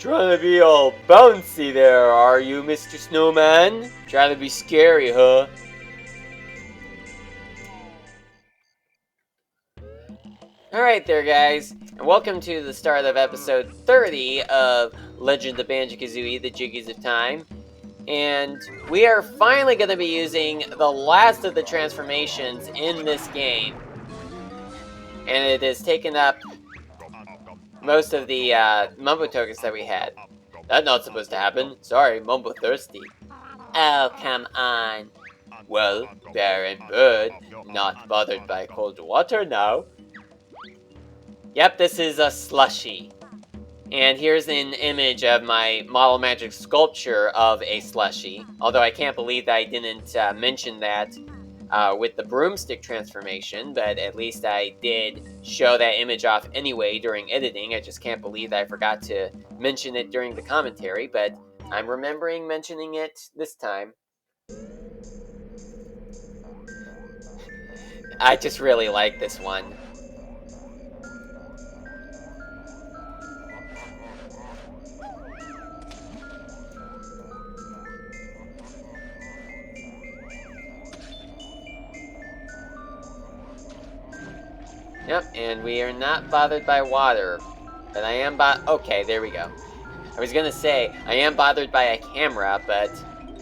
Trying to be all bouncy there, are you, Mr. Snowman? Trying to be scary, huh? Alright there, guys, and welcome to the start of episode 30 of Legend of Banjo-Kazooie, the Jiggies of Time. And we are finally going to be using the last of the transformations in this game. And it has taken up most of the Mumbo tokens that we had. That's not supposed to happen. Sorry, Mumbo thirsty. Oh, come on. Well, bear and bird, not bothered by cold water now. Yep, this is a Slushie. And here's an image of my model magic sculpture of a Slushie. Although I can't believe that I didn't mention that with the broomstick transformation, but at least I did show that image off anyway during editing. I just can't believe that I forgot to mention it during the commentary, but I'm remembering mentioning it this time. I just really like this one. Yep, and we are not bothered by water. But I am okay, there we go. I was gonna say, I am bothered by a camera, but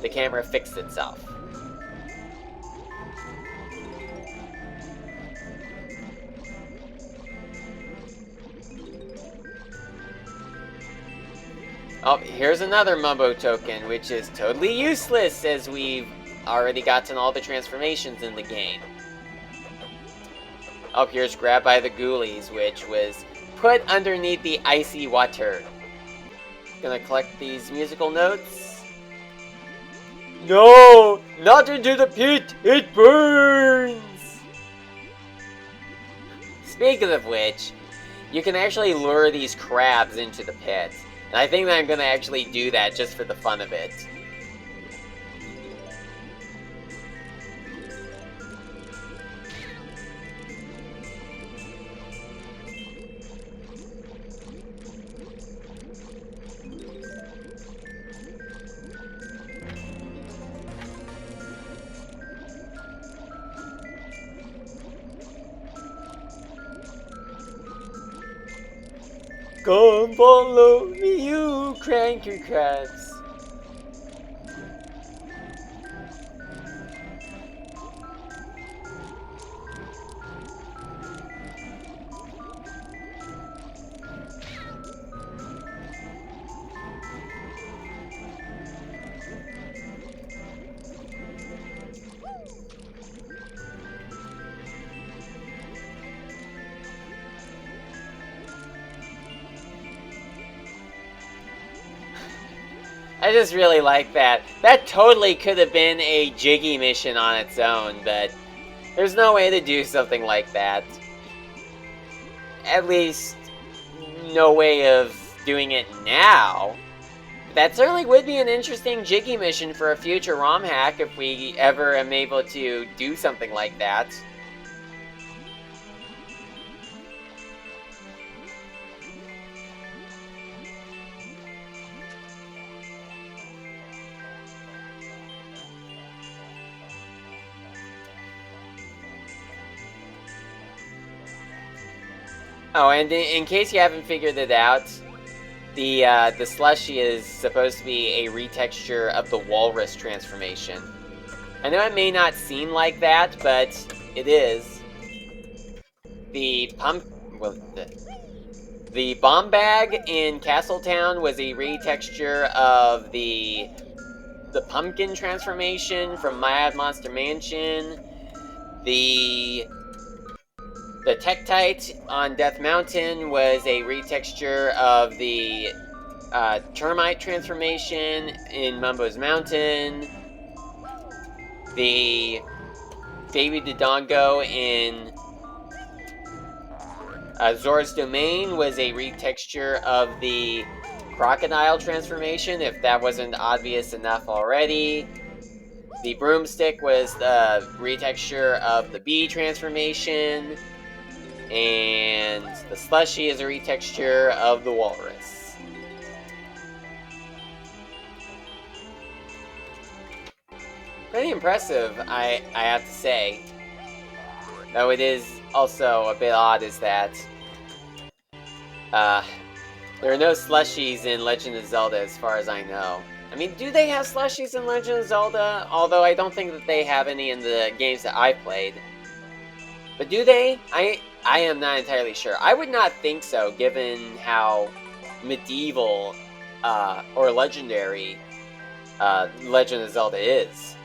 the camera fixed itself. Oh, here's another Mumbo token, which is totally useless as we've already gotten all the transformations in the game. Oh, here's Grab by the Ghoulies, which was put underneath the icy water. Gonna collect these musical notes. No! Not into the pit! It burns! Speaking of which, you can actually lure these crabs into the pit. And I think that I'm gonna actually do that just for the fun of it. Come follow me, you cranky crabs. I just really like that. That totally could have been a Jiggy mission on its own, but there's no way to do something like that. At least, no way of doing it now. That certainly would be an interesting Jiggy mission for a future Rom-hack if we ever am able to do something like that. Oh, and in case you haven't figured it out, the Slushie is supposed to be a retexture of the Walrus transformation. I know it may not seem like that, but it is. The bomb bag in Castletown was a retexture of the pumpkin transformation from Mad Monster Mansion. The Tektite on Death Mountain was a retexture of the termite transformation in Mumbo's Mountain. The Baby Dodongo in Zora's Domain was a retexture of the crocodile transformation, if that wasn't obvious enough already. The broomstick was the retexture of the bee transformation. And the Slushie is a retexture of the walrus. Pretty impressive, I have to say. Though it is also a bit odd is that there are no slushies in Legend of Zelda as far as I know. I mean, do they have slushies in Legend of Zelda? Although I don't think that they have any in the games that I've played. But do they? I am not entirely sure. I would not think so, given how medieval or legendary Legend of Zelda is.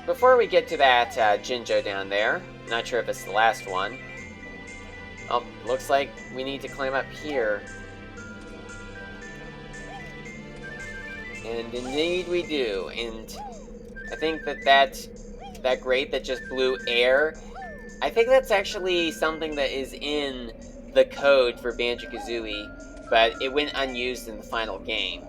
Before we get to that Jinjo down there, not sure if it's the last one. Oh, looks like we need to climb up here. And indeed we do. And I think that grate that just blew air, I think that's actually something that is in the code for Banjo-Kazooie, but it went unused in the final game.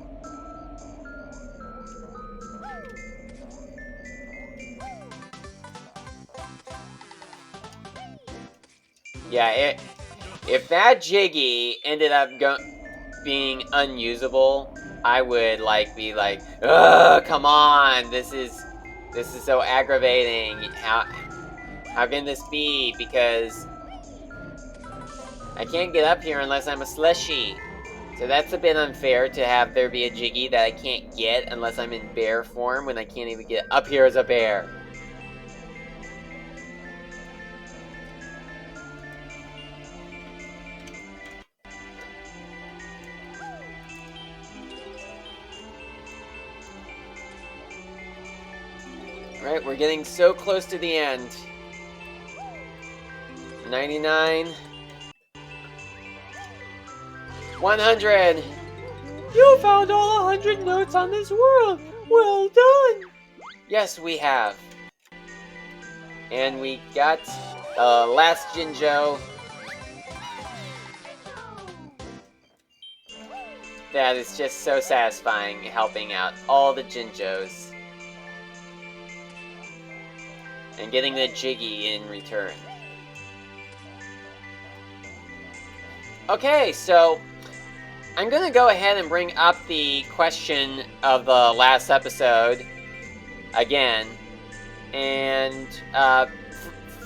Yeah, if that Jiggy ended up being unusable, I would be like, ugh, come on, this is so aggravating. How can this be? Because I can't get up here unless I'm a Slushie. So that's a bit unfair to have there be a Jiggy that I can't get unless I'm in bear form when I can't even get up here as a bear. Right, we're getting so close to the end. 99. 100! You found all 100 notes on this world! Well done! Yes, we have. And we got last Jinjo. That is just so satisfying, helping out all the Jinjos. And getting the Jiggy in return. Okay, so I'm going to go ahead and bring up the question of the last episode again. And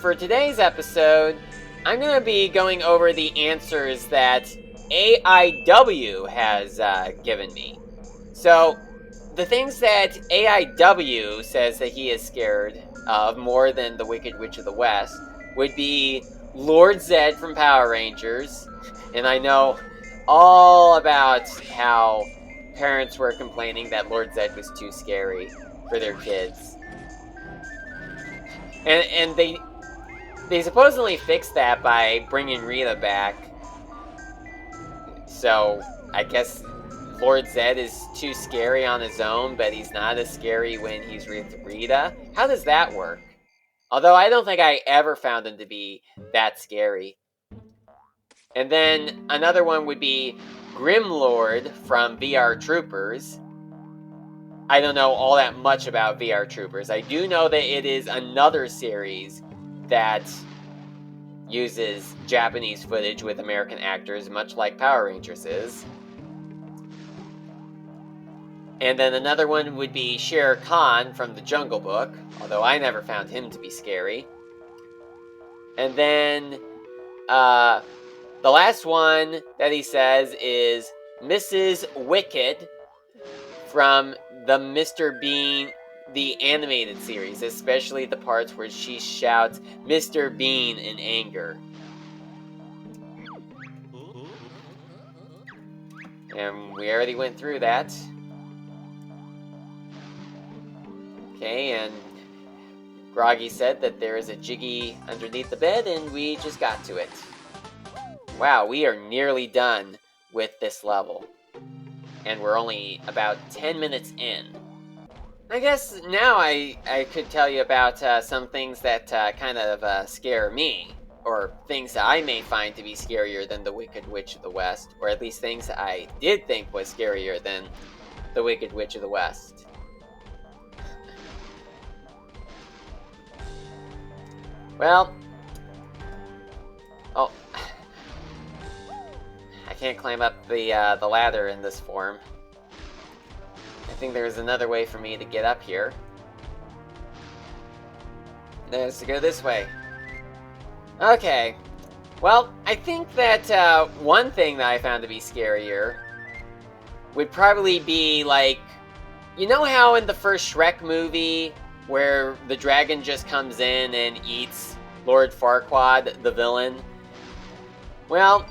for today's episode, I'm going to be going over the answers that AIW has given me. So, the things that AIW says that he is scared of more than the Wicked Witch of the West would be Lord Zed from Power Rangers. And I know all about how parents were complaining that Lord Zed was too scary for their kids. And they supposedly fixed that by bringing Rita back. So, I guess Lord Zed is too scary on his own, but he's not as scary when he's with Rita. How does that work? Although I don't think I ever found him to be that scary. And then another one would be Grimlord from VR Troopers. I don't know all that much about VR Troopers. I do know that it is another series that uses Japanese footage with American actors, much like Power Rangers is. And then another one would be Shere Khan from the Jungle Book, although I never found him to be scary. And then the last one that he says is Mrs. Wicked from the Mr. Bean, the animated series, especially the parts where she shouts Mr. Bean in anger. And we already went through that. Okay, and Groggy said that there is a Jiggy underneath the bed, and we just got to it. Wow, we are nearly done with this level. And we're only about 10 minutes in. I guess now I could tell you about some things that kind of scare me. Or things that I may find to be scarier than the Wicked Witch of the West. Or at least things that I did think was scarier than the Wicked Witch of the West. Well, oh, I can't climb up the ladder in this form. I think there's another way for me to get up here. There's to go this way. Okay. Well, I think that one thing that I found to be scarier would probably be, like, you know how in the first Shrek movie, where the dragon just comes in and eats Lord Farquaad, the villain? Well,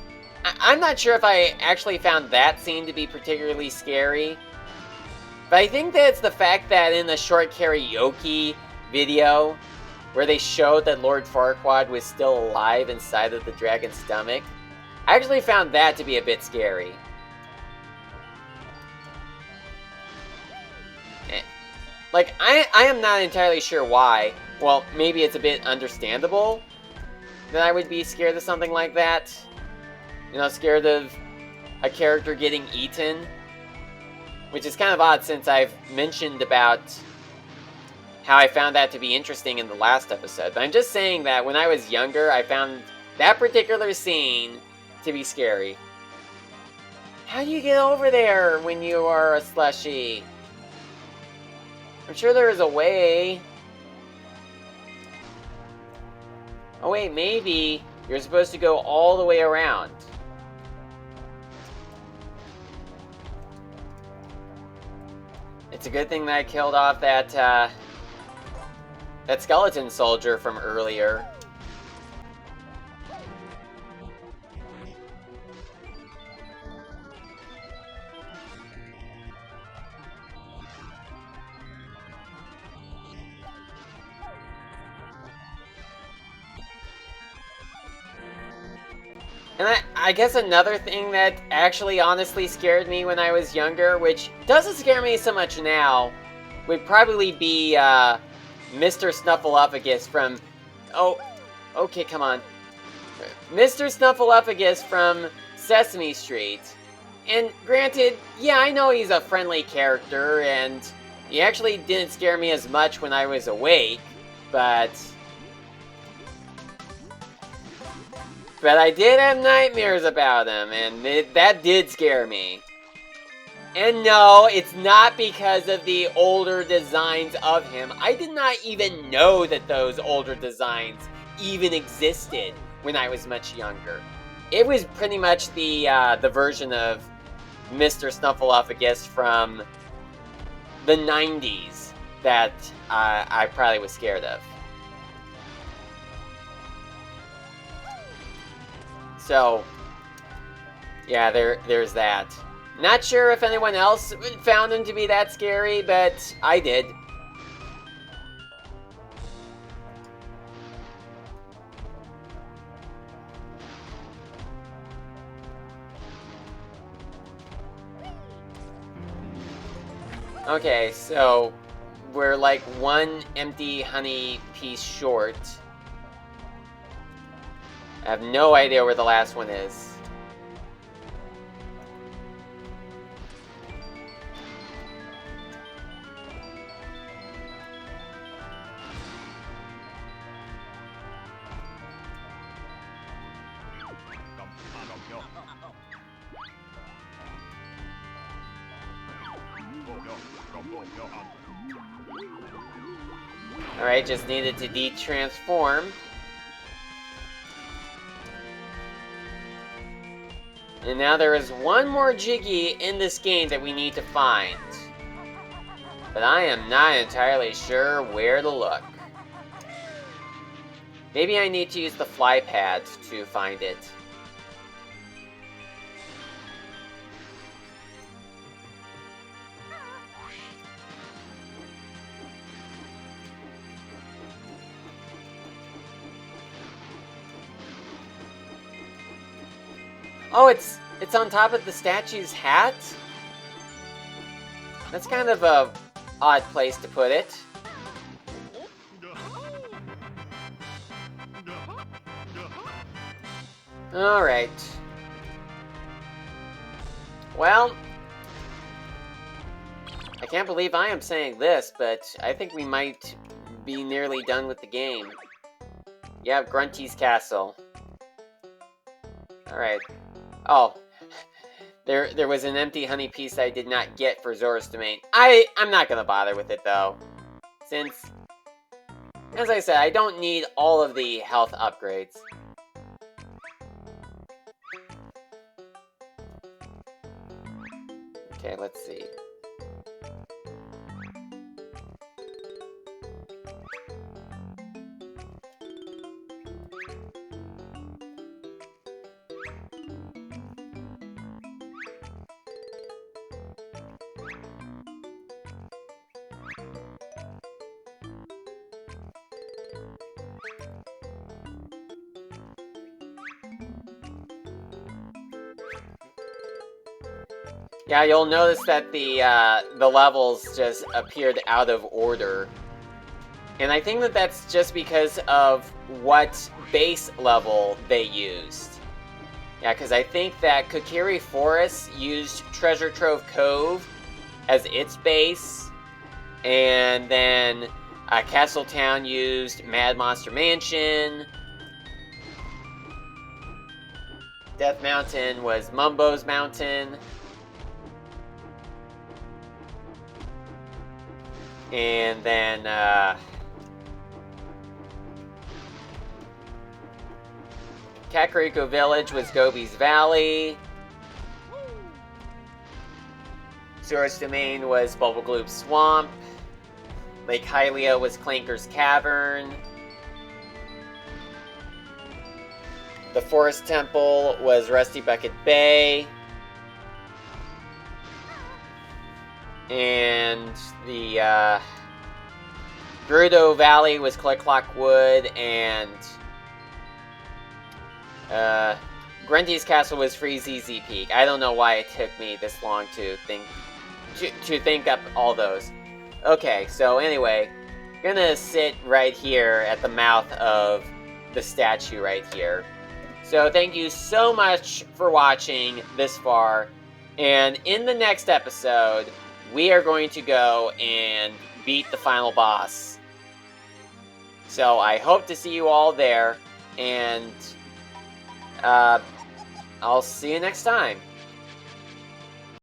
I'm not sure if I actually found that scene to be particularly scary, but I think that it's the fact that in the short karaoke video, where they showed that Lord Farquaad was still alive inside of the dragon's stomach, I actually found that to be a bit scary. Like, I am not entirely sure why. Well, maybe it's a bit understandable that I would be scared of something like that. You know, scared of a character getting eaten. Which is kind of odd since I've mentioned about how I found that to be interesting in the last episode. But I'm just saying that when I was younger, I found that particular scene to be scary. How do you get over there when you are a Slushie? I'm sure there is a way. Oh wait, maybe you're supposed to go all the way around. It's a good thing that I killed off that skeleton soldier from earlier. And I guess another thing that actually honestly scared me when I was younger, which doesn't scare me so much now, would probably be Mr. Snuffleupagus from... Oh, okay, come on. Mr. Snuffleupagus from Sesame Street. And granted, yeah, I know he's a friendly character, and he actually didn't scare me as much when I was awake, but I did have nightmares about him, and that did scare me. And no, it's not because of the older designs of him. I did not even know that those older designs even existed when I was much younger. It was pretty much the version of Mr. Snuffleupagus from the 90s that I probably was scared of. So, yeah, there's that. Not sure if anyone else found him to be that scary, but I did. Okay, so we're like one empty honey piece short. I have no idea where the last one is. Alright, just needed to de-transform. And now there is one more Jiggy in this game that we need to find. But I am not entirely sure where to look. Maybe I need to use the fly pad to find it. Oh, it's on top of the statue's hat? That's kind of a odd place to put it. Alright. Well, I can't believe I am saying this, but I think we might be nearly done with the game. Yeah, Grunty's Castle. Alright. Oh, There was an empty honey piece that I did not get for Zora's Domain. I'm not gonna bother with it though, since, as I said, I don't need all of the health upgrades. Okay, let's see. Yeah, you'll notice that the levels just appeared out of order. And I think that that's just because of what base level they used. Yeah, because I think that Kokiri Forest used Treasure Trove Cove as its base, and then Castle Town used Mad Monster Mansion. Death Mountain was Mumbo's Mountain. And then, Kakariko Village was Gobi's Valley. Zora's Domain was Bubblegloop Swamp. Lake Hylia was Clanker's Cavern. The Forest Temple was Rusty Bucket Bay. And the Gerudo Valley was Click Clock Wood, and Grunty's Castle was Free ZZ Peak. I don't know why it took me this long to think up all those. Okay, so anyway, gonna sit right here at the mouth of the statue right here. So thank you so much for watching this far, and in the next episode, we are going to go and beat the final boss. So I hope to see you all there, and I'll see you next time.